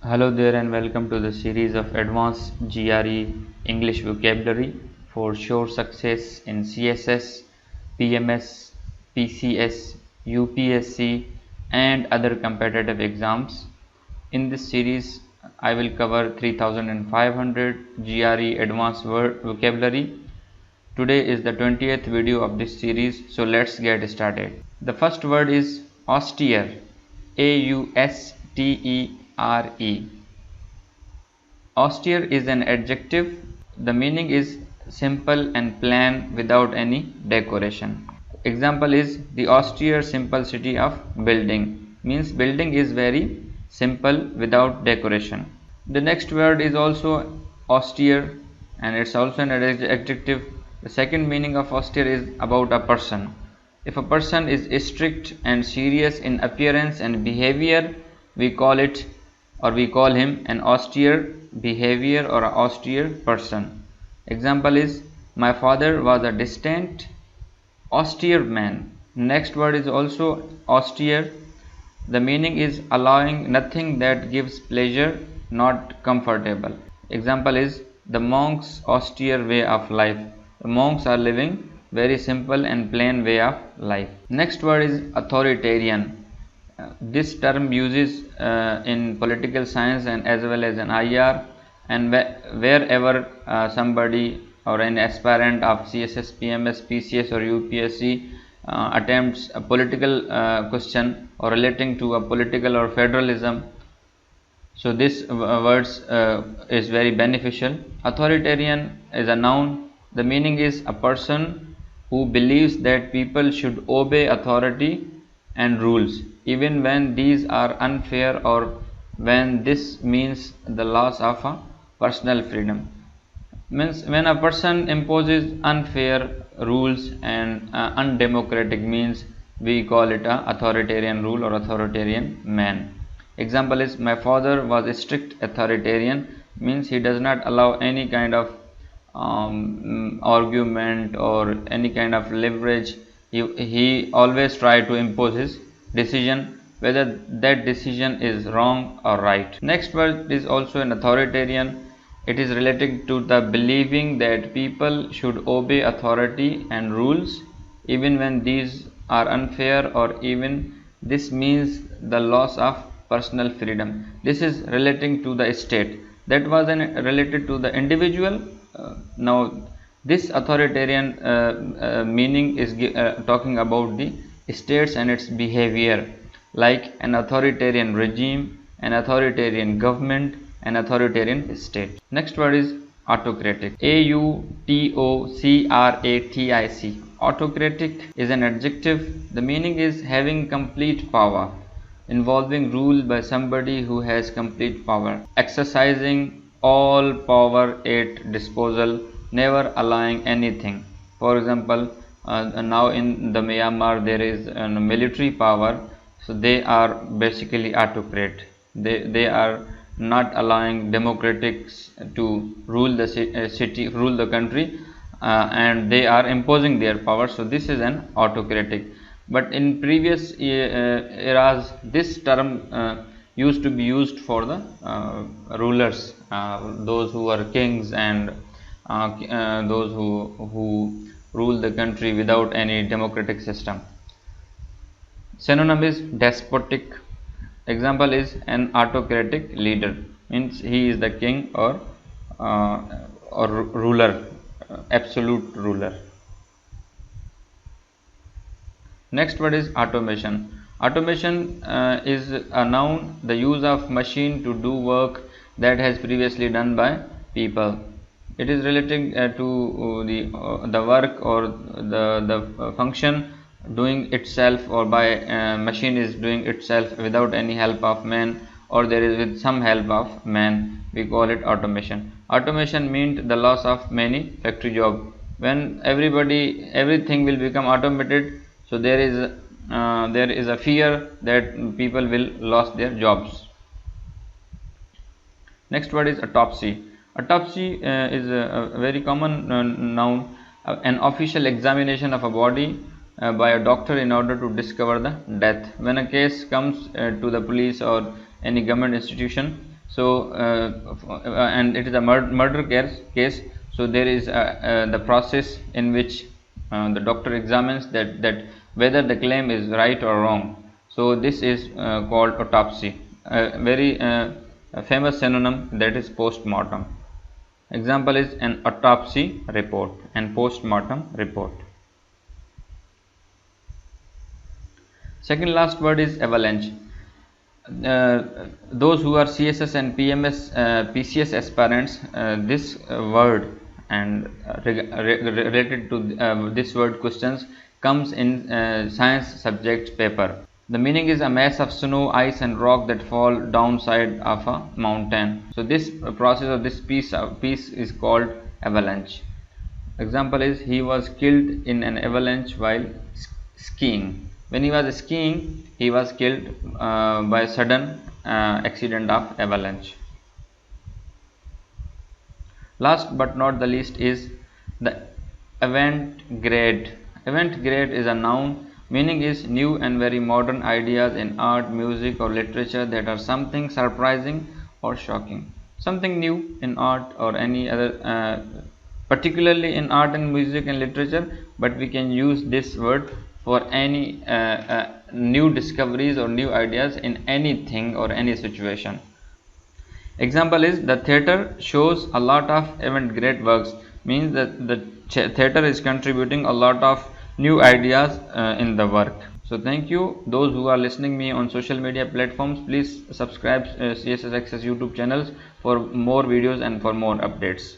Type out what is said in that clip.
Hello there and welcome to the series of Advanced GRE English Vocabulary for sure success in CSS, PMS, PCS, UPSC and other competitive exams. In this series, I will cover 3500 GRE Advanced Word Vocabulary. Today is the 20th video of this series, so let's get started. The first word is austere, A-U-S-T-E-R-E. Austere is an adjective. The meaning is simple and plain without any decoration. Example is the austere simplicity of building. Means building is very simple without decoration. The next word is also austere and it's also an adjective. The second meaning of austere is about a person. If a person is strict and serious in appearance and behavior, we call him an austere behavior or an austere person. Example is my father was a distant, austere man. Next word is also austere. The meaning is allowing nothing that gives pleasure, not comfortable. Example is the monks' austere way of life. The monks are living very simple and plain way of life. Next word is authoritarian. This term uses in political science and as well as in IR, and wherever somebody or an aspirant of CSS, PMS, PCS or UPSC attempts a political question or relating to a political or federalism, so this words is very beneficial. Authoritarian is a noun. The meaning is a person who believes that people should obey authority and rules even when these are unfair or when this means the loss of a personal freedom. Means when a person imposes unfair rules and undemocratic means, we call it a authoritarian rule or authoritarian man. Example is my father was a strict authoritarian, means he does not allow any kind of argument or any kind of leverage. He always try to impose his decision, whether that decision is wrong or right. Next word is also an authoritarian. It is related to the believing that people should obey authority and rules even when these are unfair or even this means the loss of personal freedom. This is relating to the state. That was related to the individual. Now this authoritarian meaning is talking about the states and its behavior, like an authoritarian regime, an authoritarian government, an authoritarian state. Next word is autocratic. A-U-T-O-C-R-A-T-I-C. Autocratic is an adjective. The meaning is having complete power, involving rule by somebody who has complete power, exercising all power at disposal, never allowing anything. For example, now in the Myanmar there is a military power, so they are basically autocrat. They are not allowing democratics to rule the city, rule the country, and they are imposing their power. So this is an autocratic. But in previous eras, this term used to be used for the rulers, those who are kings and those who rule the country without any democratic system. Synonym is despotic. Example is an autocratic leader, means he is the king or ruler, absolute ruler. Next word is automation. Automation is a noun, the use of machine to do work that has previously done by people. It is relating to the work or the function doing itself or by machine is doing itself without any help of man, or there is with some help of man. We call it automation. Automation means the loss of many factory job. When everything will become automated, so there is a fear that people will lose their jobs. Next word is autopsy. Autopsy is a very common noun, an official examination of a body by a doctor in order to discover the death. When a case comes to the police or any government institution, So and it is a murder case. So there is the process in which the doctor examines that whether the claim is right or wrong. So this is called autopsy. A very famous synonym, that is post-mortem. Example is an autopsy report and post-mortem report. Second last word is avalanche. Those who are CSS and PCS aspirants, this word and related to this word questions comes in science subject paper. The meaning is a mass of snow, ice and rock that fall downside of a mountain. So this process of this piece is called avalanche. Example is, he was killed in an avalanche while skiing. When he was skiing, he was killed by a sudden accident of avalanche. Last but not the least is the avant-garde. Avant-garde is a noun. Meaning is new and very modern ideas in art, music or literature that are something surprising or shocking. Something new in art or any other, particularly in art and music and literature, but we can use this word for any new discoveries or new ideas in anything or any situation. Example is, the theatre shows a lot of avant-garde works, means that the theatre is contributing a lot of new ideas in the work. So thank you those who are listening me on social media platforms. Please subscribe CSS Access YouTube channels for more videos and for more updates.